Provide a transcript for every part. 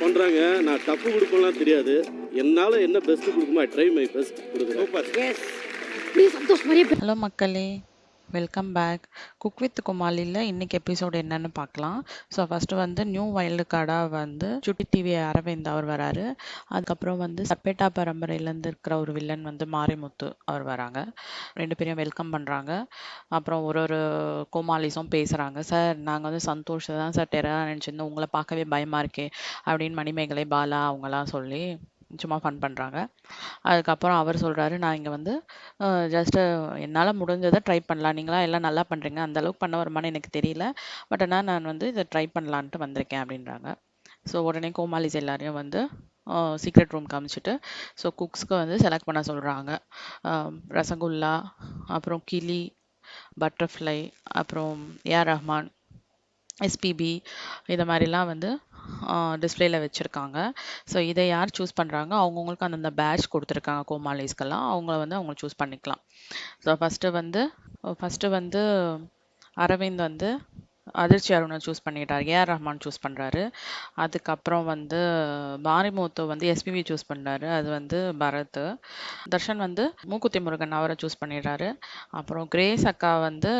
பண்றாங்க. நான் டஃப் கொடுப்பேன்லாம் தெரியாது. என்னால என்ன பெஸ்ட் கொடுக்குமோ ஐ ட்ரை மை பெஸ்ட் கொடுக்குறேன். சூப்பர். எஸ். ப்ளீஸ் சந்தோஷ் மாதிரியே ஹலோ மக்களே, வெல்கம் பேக். குக் வித் குமாலியில் இன்றைக்கி எபிசோடு என்னன்னு பார்க்கலாம். ஸோ ஃபஸ்ட்டு வந்து நியூ வைல்டு கார்டாக வந்து சுட்டி டிவி அரவிந்த் அவர் வராரு. அதுக்கப்புறம் வந்து சப்பேட்டா பரம்பரையிலேருந்து இருக்கிற ஒரு வில்லன் வந்து மாரிமுத்து அவர் வராங்க. ரெண்டு பேரையும் வெல்கம் பண்ணுறாங்க. அப்புறம் ஒரு கோமாலிஸும் பேசுகிறாங்க. சார் நாங்கள் வந்து சந்தோஷ் தான் சார் டெரராக நினச்சிருந்தோம், உங்களை பார்க்கவே பயமாக இருக்கே அப்படின்னு மணிமேகலை பாலா அவங்களாம் சொல்லி சும்மா ஃபன் பண்ணுறாங்க. அதுக்கப்புறம் அவர் சொல்கிறாரு, நான் இங்கே வந்து ஜஸ்ட்டு என்னால் முடிஞ்சதை ட்ரை பண்ணலாம், நீங்களாம் எல்லாம் நல்லா பண்ணுறீங்க, அந்தளவுக்கு பண்ண வருமானு எனக்கு தெரியல, பட் ஆனால் நான் வந்து இதை ட்ரை பண்ணலான்ட்டு வந்திருக்கேன் அப்படின்றாங்க. ஸோ உடனே கோமாலிஸ் எல்லாரையும் வந்து சீக்ரெட் ரூம் காமிச்சிட்டு ஸோ குக்ஸ்க்கு வந்து செலக்ட் பண்ண சொல்கிறாங்க. ரசகுல்லா, அப்புறம் கிளி, பட்டர்ஃப்ளை, அப்புறம் ஏஆர் ரஹ்மான், எஸ்பிபி, இதை மாதிரிலாம் வந்து டிஸ்பிளேல வச்சுருக்காங்க. ஸோ இதை யார் சூஸ் பண்ணுறாங்க, அவங்கவுங்களுக்கு அந்தந்த பேட்ச் கொடுத்துருக்காங்க கோமாலிஸ்க்கெல்லாம், அவங்கள வந்து அவங்க சூஸ் பண்ணிக்கலாம். ஸோ ஃபஸ்ட்டு வந்து அரவிந்த் வந்து அதிர்ச்சி அருணை சூஸ் பண்ணிட்டார், ஏஆர் ரஹ்மான் சூஸ் பண்ணுறாரு. அதுக்கப்புறம் வந்து மாரிமுத்து வந்து எஸ்பிபி சூஸ் பண்ணுறாரு, அது வந்து பரத். தர்ஷன் வந்து மூக்குத்தி முருகன் அவரை சூஸ் பண்ணிடுறாரு. அப்புறம் கிரேஸ் அக்கா வந்து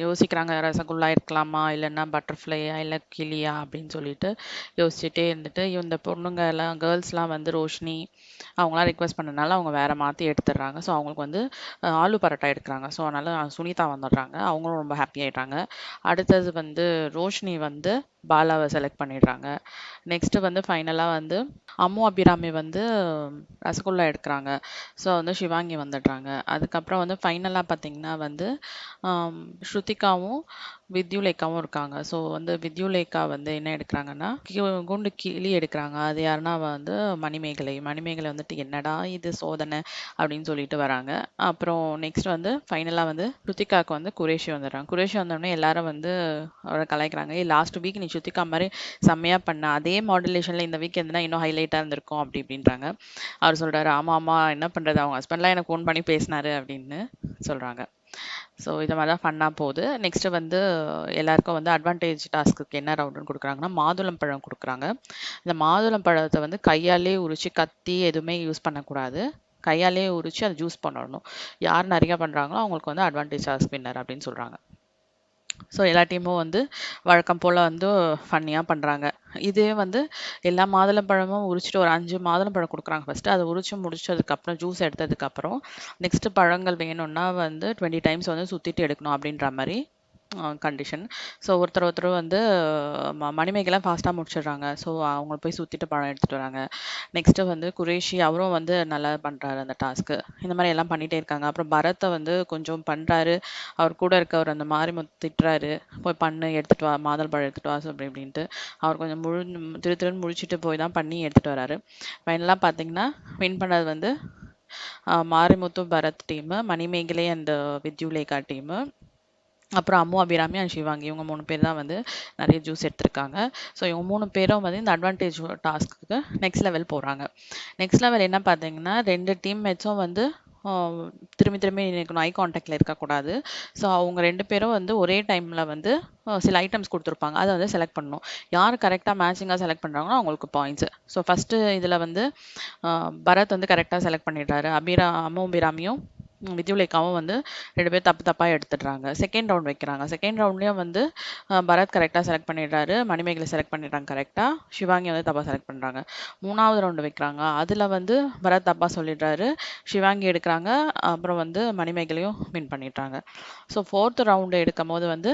யோசிக்கிறாங்க, ரசகுல்லா இருக்கலாமா இல்லைன்னா பட்டர்ஃப்ளையா இல்லை கிளியா அப்படின்னு சொல்லிட்டு யோசிச்சுட்டே இருந்துட்டு, இந்த பொண்ணுங்க எல்லாம் கேர்ள்ஸ்லாம் வந்து ரோஷினி அவங்களாம் ரிக்வெஸ்ட் பண்ணனால அவங்க வேற மாற்றி எடுத்துடுறாங்க. ஸோ அவங்களுக்கு வந்து ஆலு பரோட்டா எடுக்கிறாங்க. ஸோ அதனால் சுனிதா வந்துடுறாங்க, அவங்களும் ரொம்ப ஹாப்பி ஆகிட்டாங்க. அடுத்தது வந்து ரோஷினி வந்து பாலாவை செலக்ட் பண்ணிடுறாங்க. நெக்ஸ்ட்டு வந்து ஃபைனலாக வந்து அம்மு அபிராமி வந்து ரசகுல்லா எடுக்கிறாங்க. ஸோ வந்து சிவாங்கி வந்துடுறாங்க. அதுக்கப்புறம் வந்து ஃபைனலாக பார்த்தீங்கன்னா வந்து ஸ்ருதிகாவும் வித்யுலேகாவும் இருக்காங்க. ஸோ வந்து வித்யுலேகா வந்து என்ன எடுக்கிறாங்கன்னா குண்டு கிளி எடுக்கிறாங்க. அது யாருன்னா வந்து மணிமேகலை வந்துட்டு என்னடா இது சோதனை அப்படின்னு சொல்லிட்டு வராங்க. அப்புறம் நெக்ஸ்ட் வந்து ஃபைனலாக வந்து ஸ்ருதிகாவுக்கு வந்து குரேஷி வந்துடுறாங்க. குரேஷி வந்தோடனே எல்லாரும் வந்து அவரை கலாய்க்கிறாங்க, லாஸ்ட் வீக் நீ ஸ்ருதிகா மாதிரி செம்மையாக பண்ண, அதே மாடுலேஷனில் இந்த வீக் எதுனா இன்னும் ஹைலைட்டாக இருந்திருக்கும் அப்படி இப்படின்றாங்க. அவர் சொல்கிறாரு, ஆமாம் ஆமாம் என்ன பண்ணுறது, அவங்க ஹஸ்பண்ட்லாம் எனக்கு ஃபோன் பண்ணி பேசினாரு அப்படின்னு சொல்கிறாங்க. ஸோ இதை மாதிரி தான் ஃபன்னாக போகுது. நெக்ஸ்ட்டு வந்து எல்லாருக்கும் வந்து அட்வான்டேஜ் டாஸ்க்கு என்ன ரவுண்டுன்னு கொடுக்குறாங்கன்னா மாதுளம் பழம் கொடுக்குறாங்க. இந்த மாதுளம் பழத்தை வந்து கையாலே உரிச்சு கத்தி எதுவுமே யூஸ் பண்ணக்கூடாது, கையாலே உரிச்சு அதை ஜூஸ் பண்ணணும். யார் நிறையா பண்ணுறாங்களோ அவங்களுக்கு வந்து அட்வான்டேஜ் டாஸ்க் வின்னர் அப்படின்னு சொல்கிறாங்க. ஸோ எல்லா டீமும் வந்து வழக்கம் போல் வந்து ஃபன்னியாக பண்ணுறாங்க. இதே வந்து எல்லா மாதுளம்பழமும் உரிச்சிட்டு ஒரு 5 மாதுளம்பழம் கொடுக்குறாங்க ஃபஸ்ட்டு. அதை உரிச்சு முடிச்சதுக்கப்புறம் ஜூஸ் எடுத்ததுக்கப்புறம் நெக்ஸ்ட்டு பழங்கள் வேணும்னா வந்து 20 டைம்ஸ் வந்து சுற்றிட்டு எடுக்கணும் அப்படின்ற மாதிரி கண்டிஷன். ஸோ ஒருத்தர் வந்து மணிமேகலாம் ஃபாஸ்ட்டாக முடிச்சிடுறாங்க. ஸோ அவங்க போய் சுற்றிட்டு பழம் எடுத்துகிட்டு வராங்க. நெக்ஸ்ட்டு வந்து குரேஷி அவரும் வந்து நல்லா பண்ணுறாரு அந்த டாஸ்க்கு. இந்த மாதிரி எல்லாம் பண்ணிகிட்டே இருக்காங்க. அப்புறம் பரத்தை வந்து கொஞ்சம் பண்ணுறாரு, அவர் கூட இருக்கவர் அந்த மாதிரி திட்டுறாரு, போய் பண்ணு எடுத்துகிட்டு வா, மாதுளை பழம் எடுத்துகிட்டு வா அப்படி இப்படின்ட்டு. அவர் கொஞ்சம் திருன்னு முழிச்சிட்டு போய் தான் பண்ணி எடுத்துகிட்டு வராரு. ஃபைனலாக பார்த்தீங்கன்னா வின் பண்ணது வந்து Marimuthu Bharath team, Manimegalai and Vidyulekha team, அப்புறம் அம்மு அபிராமி அண்ட் சிவாங்கி, இவங்க 3 பேர் தான் வந்து நிறைய ஜூஸ் எடுத்திருக்காங்க. ஸோ இவங்க 3 பேரும் வந்து இந்த அட்வான்டேஜ் டாஸ்க்கு நெக்ஸ்ட் லெவல் போகிறாங்க. நெக்ஸ்ட் லெவல் என்ன பார்த்தீங்கன்னா 2 டீம்மேட்ஸும் வந்து திரும்பி நிற்கணும், ஐ கான்டாக்டில் இருக்கக்கூடாது. ஸோ அவங்க 2 பேரும் வந்து ஒரே டைமில் வந்து சில ஐட்டம்ஸ் கொடுத்துருப்பாங்க, அதை வந்து செலக்ட் பண்ணணும். யார் கரெக்டாக மேட்சிங்காக செலக்ட் பண்ணுறாங்களோ அவங்களுக்கு பாயிண்ட்ஸு. ஸோ ஃபஸ்ட்டு இதில் வந்து பரத் வந்து கரெக்டாக செலக்ட் பண்ணிடுறாரு. அம்மு அபிராமியும் வித்யுலேகாவும் வந்து 2 பேர் தப்பாக எடுத்துடுறாங்க. செகண்ட் ரவுண்ட் வைக்கிறாங்க. செகண்ட் ரவுண்ட்லேயும் வந்து பரத் கரெக்டாக செலக்ட் பண்ணிடுறாரு, மணிமேகலை செலக்ட் பண்ணிடுறாங்க கரெக்டாக, சிவாங்கி வந்து தப்பாக செலக்ட் பண்ணுறாங்க. 3வது ரவுண்டு வைக்கிறாங்க. அதில் வந்து பரத் தப்பாக சொல்லிடுறாரு, சிவாங்கி எடுக்கிறாங்க, அப்புறம் வந்து மணிமேகலையும் வின் பண்ணிடுறாங்க. ஸோ 4th ரவுண்டு எடுக்கும் போது வந்து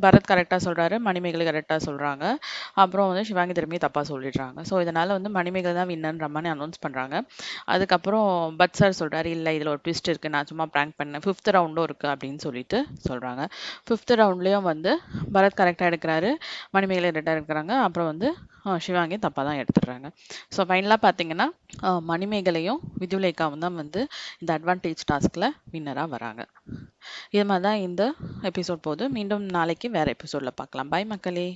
பரத் கரெக்டாக சொல்கிறாரு, மணிமேகலை கரெக்டாக சொல்கிறாங்க, அப்புறம் வந்து சிவாங்கி திரும்பி தப்பாக சொல்லிடுறாங்க. ஸோ இதனால் வந்து மணிமேகலை தான் வின்னர்ன்ற மாதிரி அனௌன்ஸ் பண்ணுறாங்க. அதுக்கப்புறம் பட் சார் சொல்கிறாரு, இல்லை இதில் ஒரு ட்விஸ்ட் இருக்குது, நான் சும்மா ப்ராங்க் பண்ணேன், 5th ரவுண்டும் இருக்குது அப்படின்னு சொல்லிட்டு சொல்கிறாங்க. 5th ரவுண்ட்லேயும் வந்து பரத் கரெக்டாக எடுக்கிறாரு, மணிமேகலை கரெக்டாக எடுக்கிறாங்க, அப்புறம் வந்து சிவாங்கி தப்பாக தான் எடுத்துடுறாங்க. ஸோ ஃபைனலாக பார்த்தீங்கன்னா மணிமேகலையும் வித்யுலேகாவும் தான் வந்து இந்த அட்வான்டேஜ் டாஸ்கில் வின்னராக வராங்க. இது மாதிரி தான் இந்த எபிசோட் போகுது. மீண்டும் நாளைக்கு வேறு எபிசோடில் பார்க்கலாம். பாய் மக்களே.